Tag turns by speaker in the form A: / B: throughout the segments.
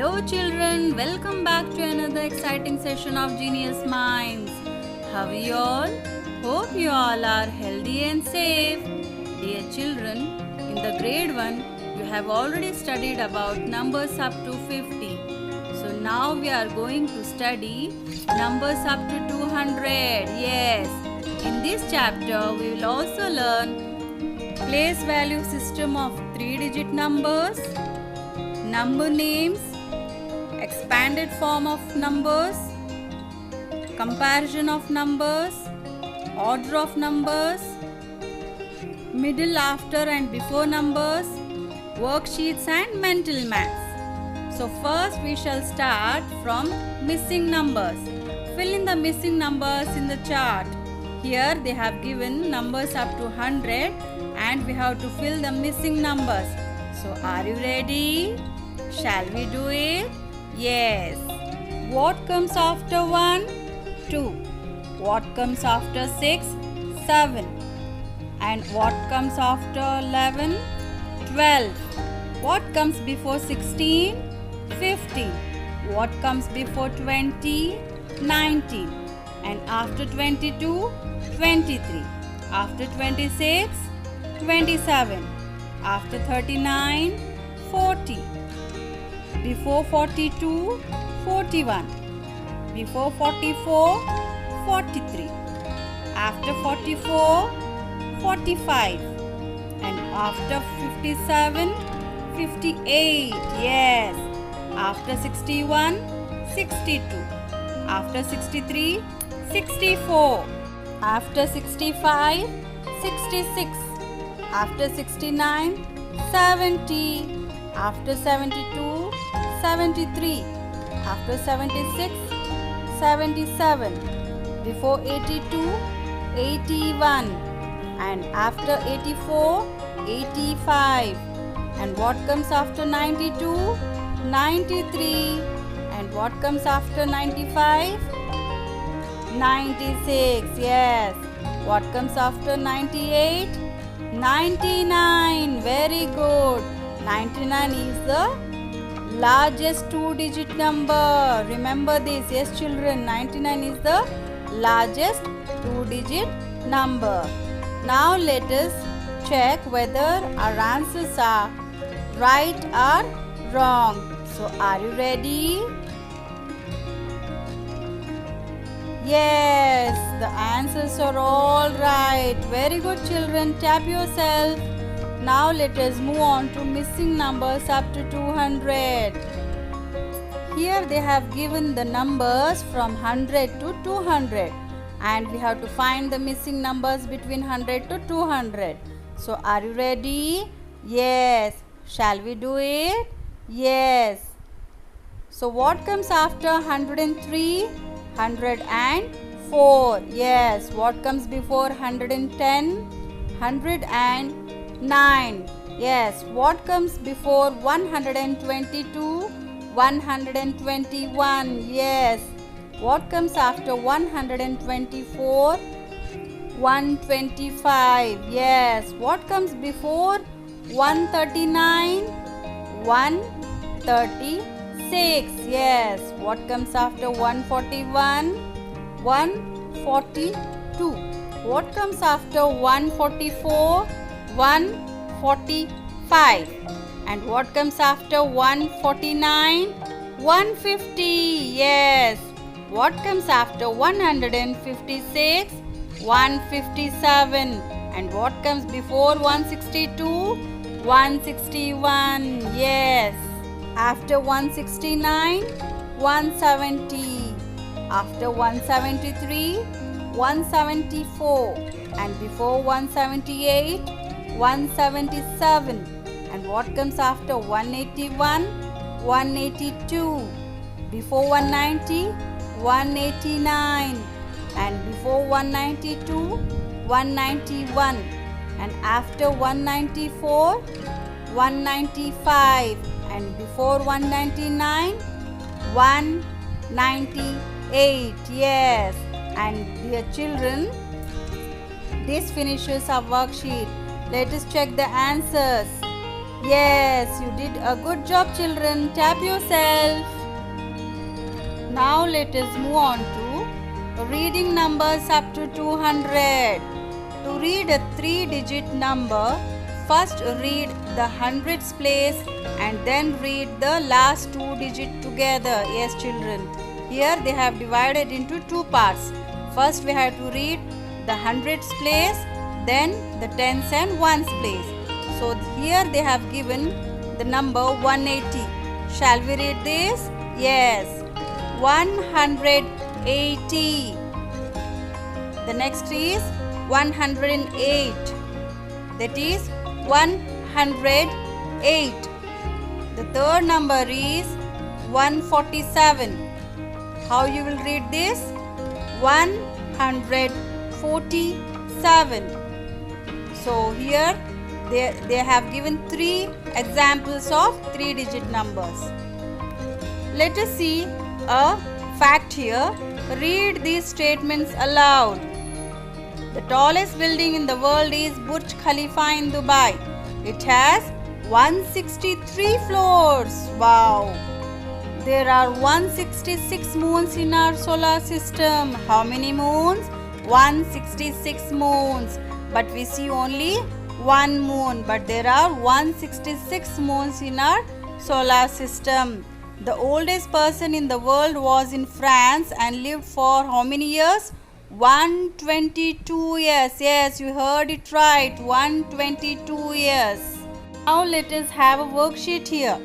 A: Hello children, welcome back to another exciting session of Genius Minds. How are you all? Hope you all are healthy and safe. Dear children, in the grade 1, you have already studied about numbers up to 50. So now we are going to study numbers up to 200. Yes, in this chapter we will also learn place value system of 3-digit numbers, number names, expanded form of numbers, comparison of numbers, order of numbers, middle, after and before numbers, worksheets and mental maths. So first we shall start from missing numbers. Fill in the missing numbers in the chart. Here they have given numbers up to 100 and we have to fill the missing numbers. So are you ready? Shall we do it? Yes. What comes after 1? 2. What comes after 6? 7. And what comes after 11? 12. What comes before 16? 15. What comes before 20? 19. And after 22? 23. After 26? 27. After 39? 40. Before 42, 41. Before 44, 43. After 44, 45. And after 57, 58. Yes. After 61, 62. After 63, 64. After 65, 66. After 69, 70. After 72, 73. After 76, 77. Before 82, 81. And after 84, 85. And what comes after 92? 93. And what comes after 95? 96. Yes. What comes after 98? 99. Very good. 99 is the largest 2-digit number. Remember this. Yes children, 99 is the largest 2-digit number. Now let us check whether our answers are right or wrong. So are you ready? Yes, the answers are all right. Very good children. Tap yourself. Now let us move on to missing numbers up to 200. Here they have given the numbers from 100 to 200 and we have to find the missing numbers between 100 to 200. So are you ready? Yes. Shall we do it? Yes. So what comes after 103? 104. Yes. What comes before 110? 109. Yes. What comes before 122? 121. Yes. What comes after 124? 125. Yes. What comes before 139? 136. Yes. What comes after 141? 142. What comes after 144? 145. And what comes after 149? 150. Yes. What comes after 156? 157. And what comes before 162? 161. Yes. After 169? 170. After 173? 174. And before 178? 177. And what comes after 181? 182. Before 190? 189. And before 192? 191. And after 194? 195. And before 199? 198. Yes. And dear children, this finishes our worksheet. Let us check the answers. Yes, you did a good job, children. Tap yourself. Now let us move on to reading numbers up to 200. To read a 3-digit number, first read the hundreds place and then read the last 2 digits together. Yes, children. Here they have divided into 2 parts. First we have to read the hundreds place, then the tens and ones place. So here they have given the number 180. Shall we read this? Yes. 180. The next is 108. That is 108. The third number is 147. How you will read this? 147. So here they have given 3 examples of 3-digit numbers. Let us see a fact here. Read these statements aloud. The tallest building in the world is Burj Khalifa in Dubai. It has 163 floors. Wow! There are 166 moons in our solar system. How many moons? 166 moons. But we see only one moon. But there are 166 moons in our solar system. The oldest person in the world was in France and lived for how many years? 122 years. Yes, you heard it right. 122 years. Now let us have a worksheet here.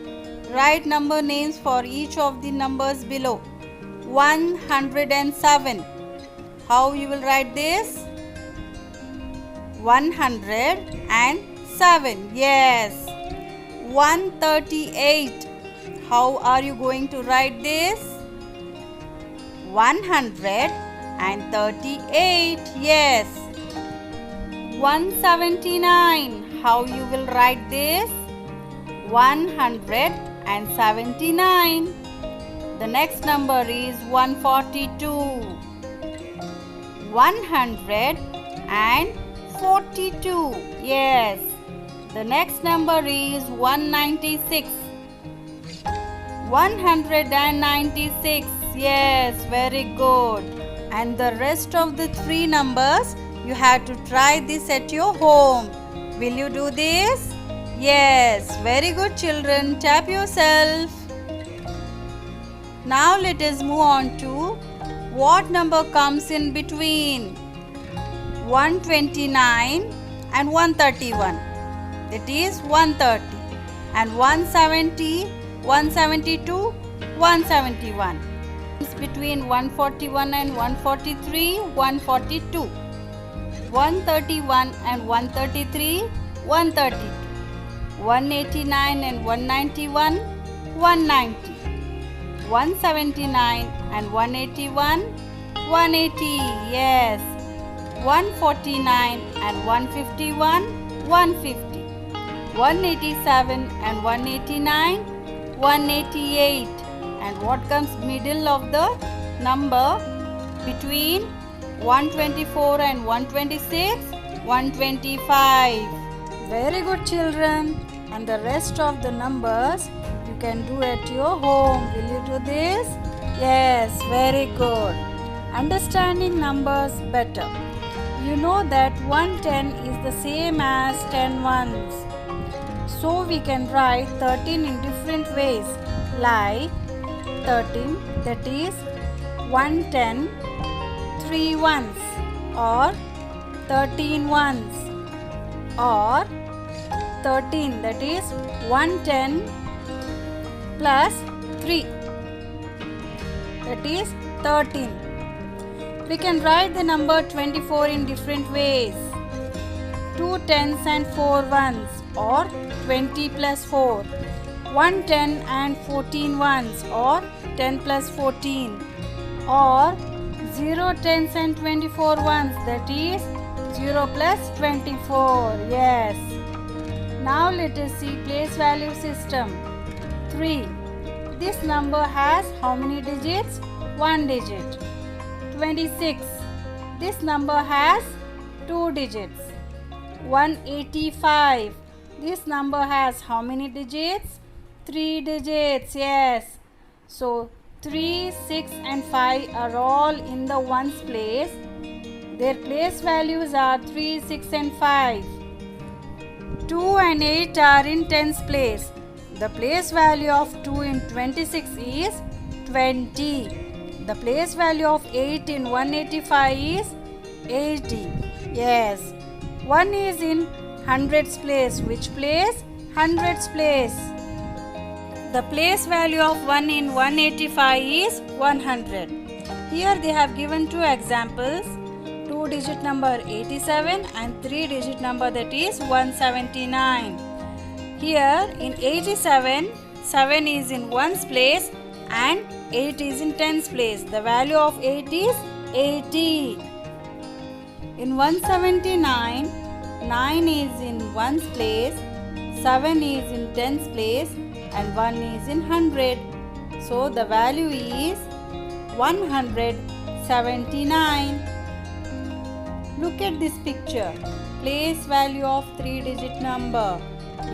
A: Write number names for each of the numbers below. 107. How you will write this? 107. Yes. 138. How are you going to write this? 138. Yes. 179. How you will write this? 179. The next number is 142. 142. Yes. The next number is 196. 196. Yes, very good. And the rest of the 3 numbers, you have to try this at your home. Will you do this? Yes, very good, children. Tap yourself. Now let us move on to what number comes in between 129 and 131. It is 130. And 170, 172, 171. It's between 141 and 143, 142. 131 and 133, 132. 189 and 191, 190. 179 and 181, 180. Yes. 149 and 151, 150. 187 and 189, 188. And what comes middle of the number between 124 and 126? 125. Very good, children. And the rest of the numbers you can do at your home. Will you do this? Yes, very good. Understanding numbers better. You know that 110 is the same as 10 ones. So we can write 13 in different ways, like 13, that is 110, 3 ones, or 13 ones, or 13, that is 110 plus 3, that is 13. We can write the number 24 in different ways, 2 tens and 4 ones, or 20 plus 4, 110 and 14 ones, or 10 plus 14, or 0 tens and 24 ones, that is 0 plus 24. Yes. Now let us see place value system. 3. This number has how many digits? 1 digit. 26. This number has 2 digits. 185. This number has how many digits? 3 digits, yes. So 3, 6 and 5 are all in the ones place. Their place values are 3, 6 and 5. 2 and 8 are in tens place. The place value of 2 in 26 is 20. The place value of 8 in 185 is 80. Yes. 1 is in hundreds place. Which place? Hundreds place. The place value of 1 in 185 is 100. Here they have given two examples. 2-digit number 87 and 3-digit number that is 179. Here in 87, 7 is in ones place and 8 is in tens place. The value of 8 is 80. In 179, 9 is in ones place, 7 is in tens place and 1 is in 100. So the value is 179. Look at this picture. Place value of 3-digit number.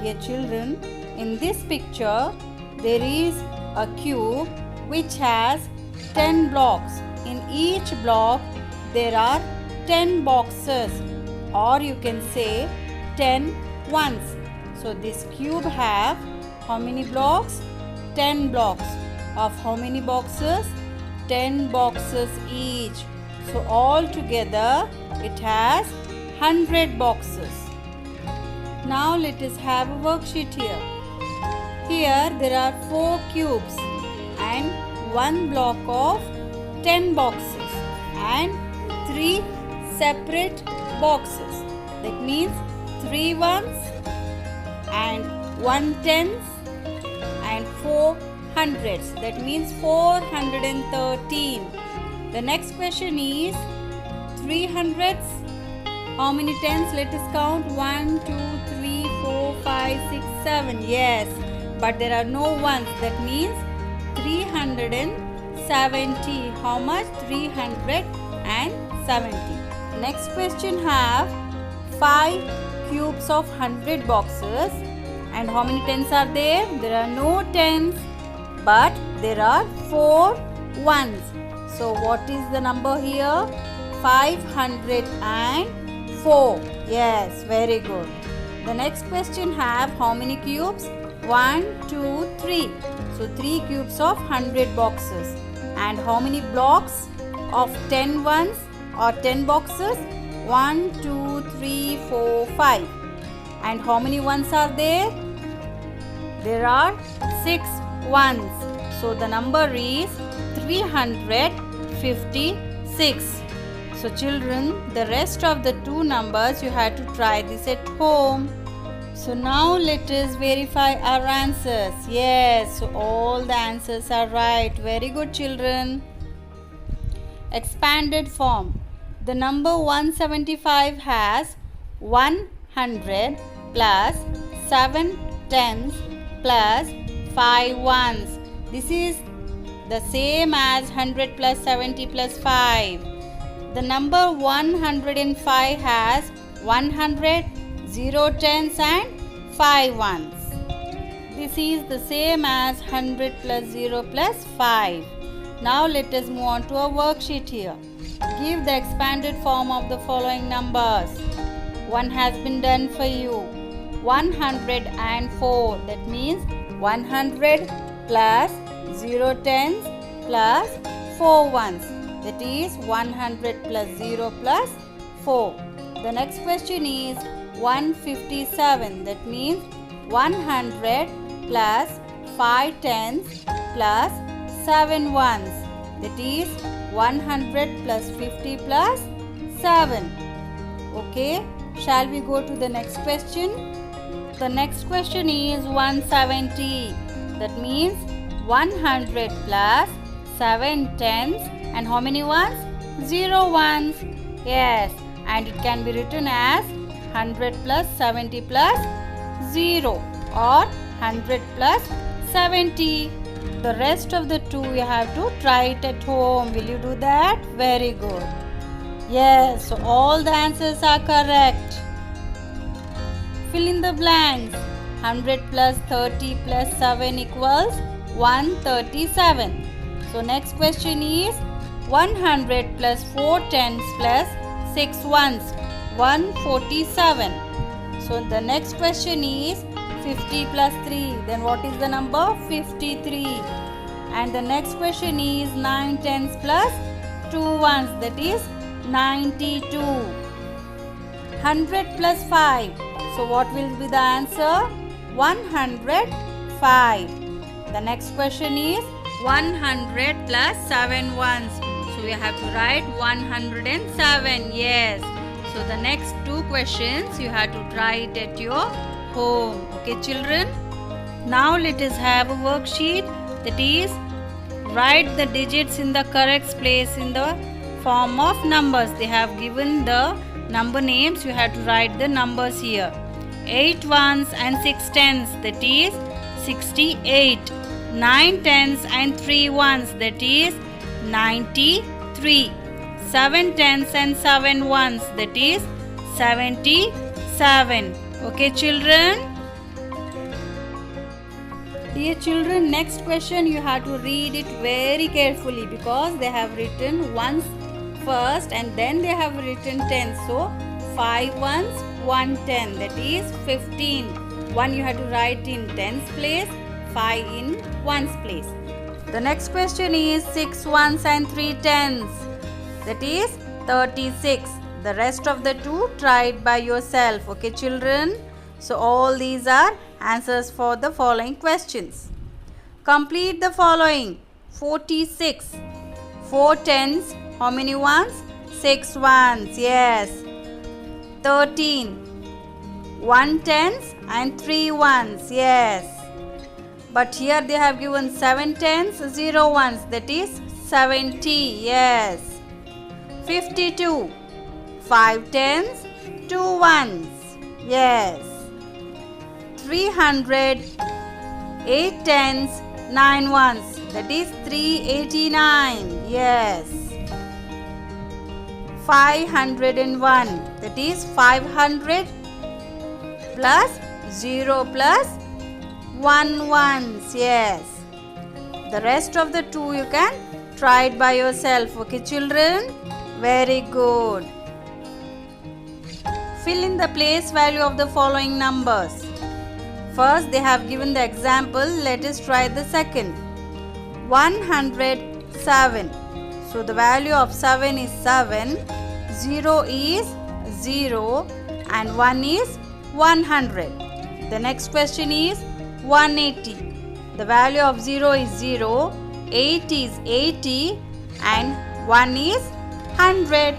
A: Dear children, in this picture there is a cube which has 10 blocks. In each block there are 10 boxes, or you can say 10 ones. So this cube have how many blocks? 10 blocks. Of how many boxes? 10 boxes each. So all together it has 100 boxes. Now let us have a worksheet here. Here there are 4 cubes and 1 block of 10 boxes and 3 separate boxes. That means 3 ones and 1 tens and 4 hundreds. That means 413. The next question is 3 hundreds. How many tens? Let us count. 1, 2, 3, 4, 5, 6, 7. Yes, but there are no ones. That means 370. How much? 370. Next question have 5 cubes of 100 boxes. And how many tens are there? There are no tens, but there are 4 ones. So what is the number here? 504. Yes, very good. The next question have how many cubes? 1, 2, 3. So 3 cubes of 100 boxes. And how many blocks of 10 ones or 10 boxes? 1, 2, 3, 4, 5. And how many ones are there? There are 6 ones. So the number is 356. So children, the rest of the 2 numbers you had to try this at home. So now let us verify our answers. Yes, so all the answers are right. Very good children. Expanded form. The number 175 has 100 plus 7 tens plus 5 ones. This is the same as 100 plus 70 plus 5. The number 105 has 100, 0 tens and 5 ones. This is the same as 100 plus 0 plus 5. Now let us move on to a worksheet here. Give the expanded form of the following numbers. One has been done for you. 104. That means 100 plus 0 tens plus 4 ones. That is 100 plus 0 plus 4. The next question is 157. That means 100 plus 5 tens plus 7 ones. That is 100 plus 50 plus 7. Okay. Shall we go to the next question? The next question is 170. That means 100 plus 7 tens and how many ones? 0 ones. Yes, and it can be written as 100 plus 70 plus 0 or 100 plus 70. The rest of the 2 you have to try it at home. Will you do that? Very good. Yes, so all the answers are correct. Fill in the blanks. 100 plus 30 plus 7 equals 137. So next question is 100 plus 4 tens plus 6 ones, 147. So the next question is 50 plus 3. Then what is the number? 53. And the next question is 9 tens plus 2 ones, that is 92. 100 plus 5. So what will be the answer? 105. The next question is 100 plus 7 ones. So we have to write 107. Yes. So the next two questions you have to try it at your home. Okay, children. Now let us have a worksheet, that is write the digits in the correct place in the form of numbers. They have given the number names. You have to write the numbers here. 8 ones and 6 tens, that is 68. 9 tens and 3 ones, that is 93. 7 tens and 7 ones, that is 77. Okay, children. Dear children, next question you have to read it very carefully because they have written ones first and then they have written tens. So 5 ones, 1 10, that is 15. 1 you have to write in tens place, 5 in ones place. The next question is 6 ones and 3 tens, that is 36. The rest of the two try it by yourself. Okay, children. So all these are answers for the following questions. Complete the following. 46. 4 tens. How many ones? 6 ones. Yes. 13. 1 tens and 3 ones. Yes. But here they have given 7 tens, 0 ones. That is 70. Yes. 52. 5 tens, 2 ones. Yes. 300. 8 tens, 9 ones. That is 389. Yes. 501. That is 500 plus 0 plus 1 ones. Yes. The rest of the two you can try it by yourself. Okay, children. Very good. Fill in the place value of the following numbers. First, they have given the example. Let us try the second. 107. So the value of 7 is 7. 0 is 0 and 1 is 100. The next question is 180. The value of 0 is 0, 8 is 80 and 1 is 100.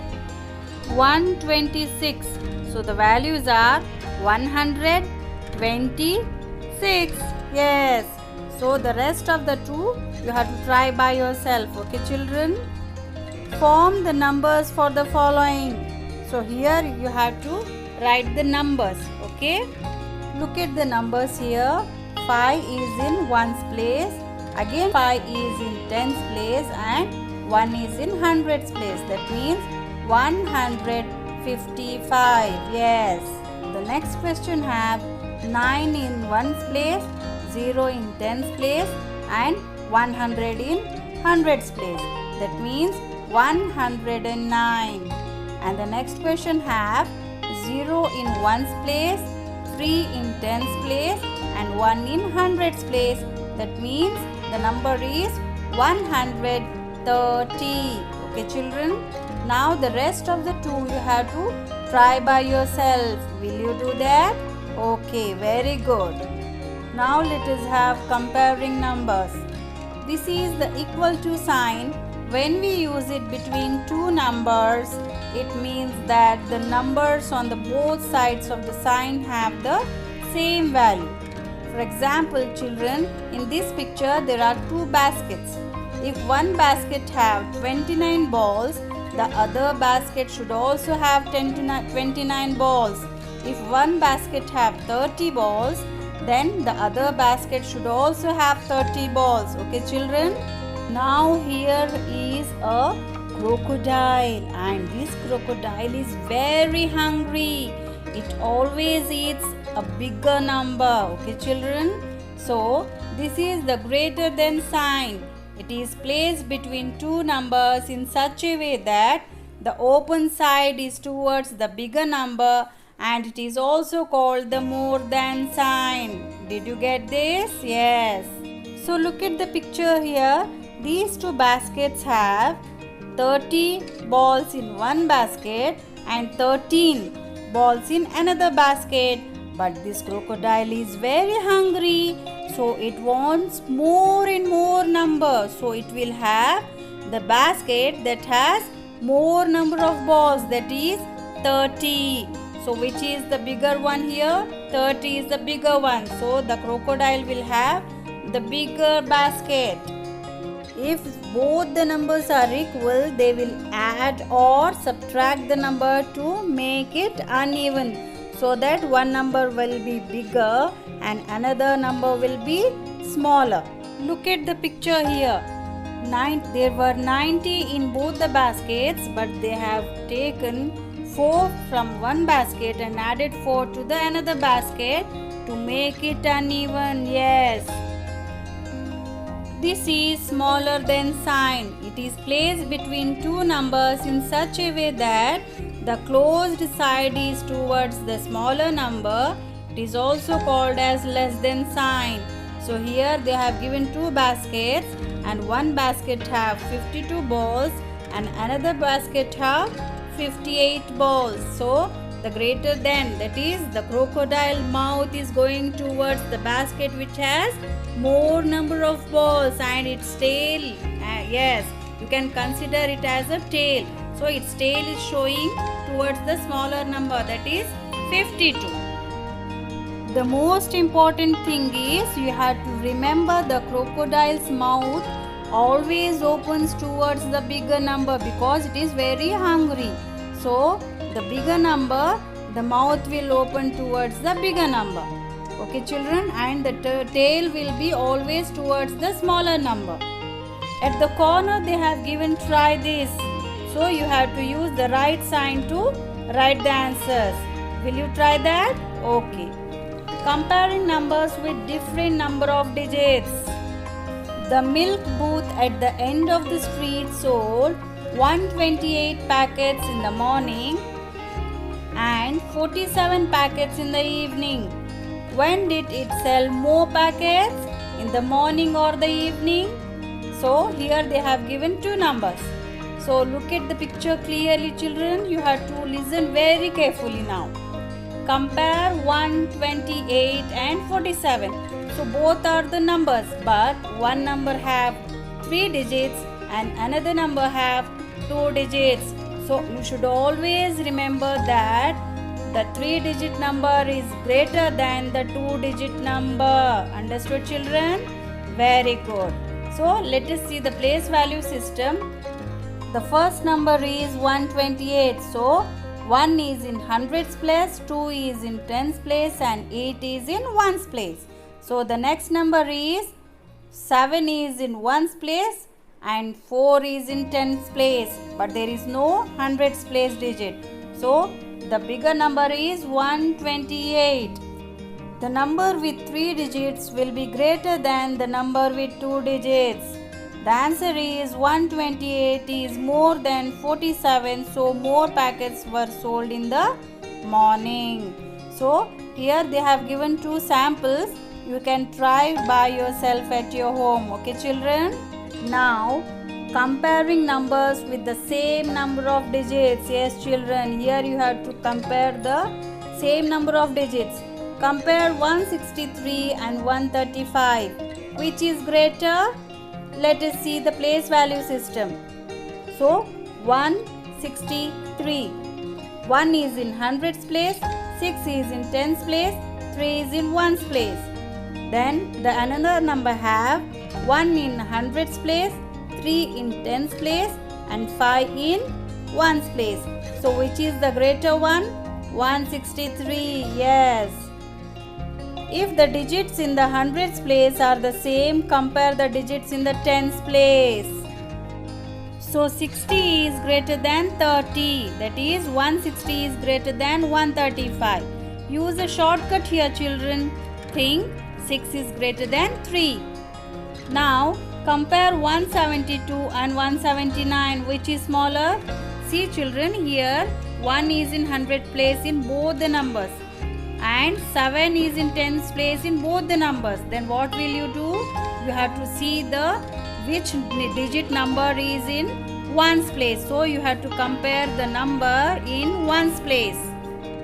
A: 126. So the values are 126. Yes. So the rest of the two you have to try by yourself. Okay, children. Form the numbers for the following. So here you have to write the numbers. Okay. Look at the numbers here. 5 is in ones place. Again 5 is in tens place and 1 is in hundreds place. That means 155. Yes. The next question have 9 in ones place, 0 in tens place and 100 in hundreds place. That means 109. And the next question have 0 in ones place, 3 in tens place and 1 in hundreds place. That means the number is 130. Okay, children. Now the rest of the two you have to try by yourself. Will you do that? Okay, very good. Now let us have comparing numbers. This is the equal to sign. When we use it between two numbers, it means that the numbers on the both sides of the sign have the same value. For example, children, in this picture there are two baskets. If one basket have 29 balls, the other basket should also have 29 balls. If one basket have 30 balls, then the other basket should also have 30 balls. Okay, children? Now here is a crocodile and this crocodile is very hungry. it always eats a bigger number. Okay, children? So, this is the greater than sign. It is placed between two numbers in such a way that the open side is towards the bigger number, and it is also called the more than sign. Did you get this? Yes. So look at the picture here. These two baskets have 30 balls in one basket and 13 balls in another basket. But this crocodile is very hungry, so it wants more and more number. So it will have the basket that has more number of balls, that is 30. So which is the bigger one here? 30 is the bigger one. So the crocodile will have the bigger basket. If both the numbers are equal, they will add or subtract the number to make it uneven, so that one number will be bigger and another number will be smaller. Look at the picture here. There were 90 in both the baskets, but they have taken 4 from one basket and added 4 to the another basket to make it uneven. Yes. This is smaller than sign. It is placed between two numbers in such a way that the closed side is towards the smaller number. It is also called as less than sign. So here they have given two baskets, and one basket have 52 balls and another basket have 58 balls. So the greater than, that is the crocodile mouth, is going towards the basket which has more number of balls, and its tail, yes, you can consider it as a tail. So its tail is showing towards the smaller number, that is 52. The most important thing is you have to remember the crocodile's mouth always opens towards the bigger number because it is very hungry. So the bigger number, the mouth will open towards the bigger number. Okay, children, and the tail will be always towards the smaller number. At the corner they have given try this. So you have to use the right sign to write the answers. Will you try that? Okay. Comparing numbers with different number of digits. The milk booth at the end of the street sold 128 packets in the morning and 47 packets in the evening. When did it sell more packets? In the morning or the evening? So here they have given two numbers. So look at the picture clearly, children. You have to listen very carefully now. Compare 128 and 47. So both are the numbers, but one number have 3 digits and another number have 2 digits. So you should always remember that the 3-digit number is greater than the 2-digit number. Understood, children? Very good. So let us see the place value system. The first number is 128. So 1 is in hundreds place, 2 is in tens place, and 8 is in ones place. So the next number is 7 is in ones place and 4 is in tens place, but there is no hundreds place digit. So the bigger number is 128. The number with 3 digits will be greater than the number with 2 digits. The answer is 128 is more than 47, so more packets were sold in the morning. So here they have given 2 samples. You can try by yourself at your home. Okay, children? Now comparing numbers with the same number of digits. Yes, children, here you have to compare the same number of digits. Compare 163 and 135. Which is greater? Let us see the place value system. So 163. 1 is in hundreds place, 6 is in tens place, 3 is in ones place. Then the another number have 1 in hundreds place, 3 in tens place, and 5 in ones place. So which is the greater one? 163. Yes. If the digits in the hundreds place are the same, compare the digits in the tens place. So 60 is greater than 30. That is 160 is greater than 135. Use a shortcut here, children. Think 6 is greater than 3. Now compare 172 and 179. Which is smaller? See children, here 1 is in 100 place in both the numbers and 7 is in tens place in both the numbers. Then what will you do? You have to see the which digit number is in ones place. So you have to compare the number in ones place.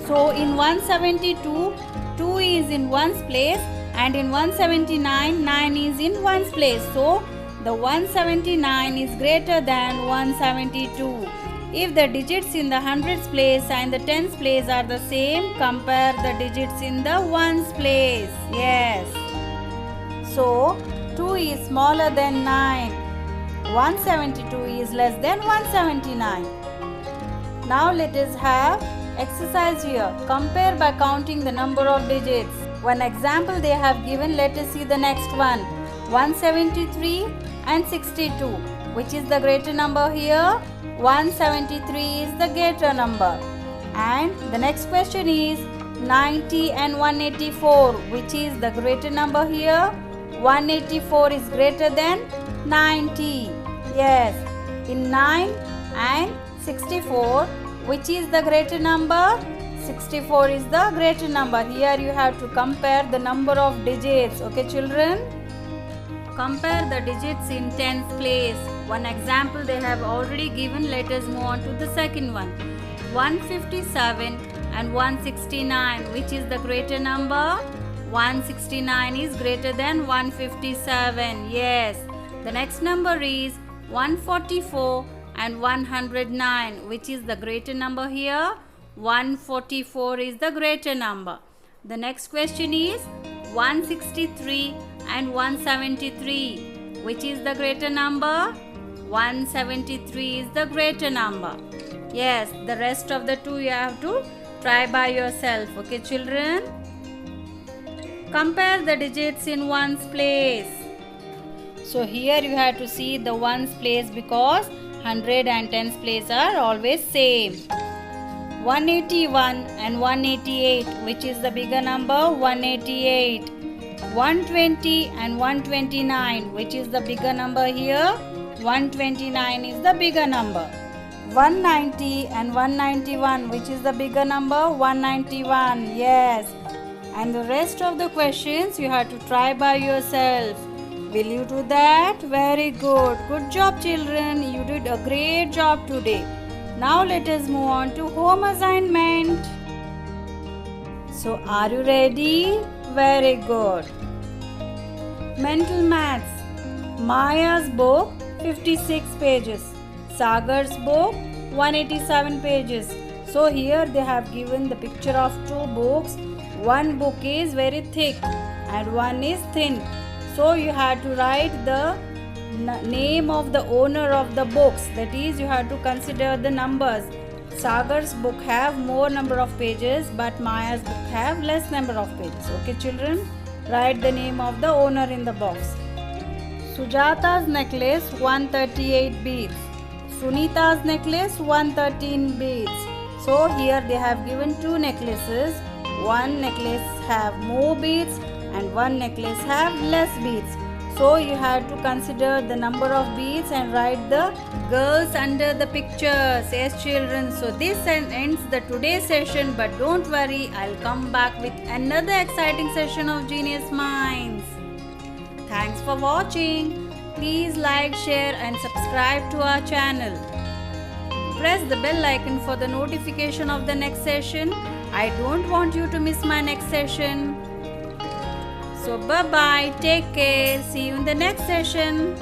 A: So in 172, 2 is in ones place and in 179, 9 is in ones place. So the 179 is greater than 172. If the digits in the hundreds place and the tens place are the same, compare the digits in the ones place. Yes. So 2 is smaller than 9. 172 is less than 179. Now let us have exercise here. Compare by counting the number of digits. One example they have given. Let us see the next one. 173 and 62. Which is the greater number here? 173 is the greater number. And the next question is 90 and 184. Which is the greater number here? 184 is greater than 90. Yes. In 9 and 64, which is the greater number? 64 is the greater number. Here you have to compare the number of digits. Okay, children? Compare the digits in tens place. One example they have already given. Let us move on to the second one. 157 and 169. Which is the greater number? 169 is greater than 157. Yes. The next number is 144 and 109. Which is the greater number here? 144 is the greater number. The next question is 163 and 173. Which is the greater number? 173 is the greater number. Yes, the rest of the two you have to try by yourself. Okay, children? Compare the digits in ones place. So here you have to see the ones place because 100 and tens place are always same. 181 and 188. Which is the bigger number? 188. 120 and 129. Which is the bigger number here? 129 is the bigger number. 190 and 191. Which is the bigger number? 191. Yes. And the rest of the questions you have to try by yourself. Will you do that? Very good. Good job, children. You did a great job today. Now let us move on to home assignment. So are you ready? Very good. Mental maths. Maya's book 56 pages. Sagar's book 187 pages. So here they have given the picture of two books. One book is very thick and one is thin. So you have to write the name of the owner of the books. That is, you have to consider the numbers. Sagar's book have more number of pages, but Maya's book have less number of pages. Okay, children? Write the name of the owner in the box. Sujata's necklace 138 beads. Sunita's necklace 113 beads. So here they have given two necklaces. One necklace have more beads and one necklace have less beads. So you have to consider the number of beads and write the girls under the pictures. Yes, children. So this ends the today's session, but don't worry, I'll come back with another exciting session of Genius Minds. Thanks for watching. Please like, share and subscribe to our channel. Press the bell icon for the notification of the next session. I don't want you to miss my next session. So bye-bye. Take care. See you in the next session.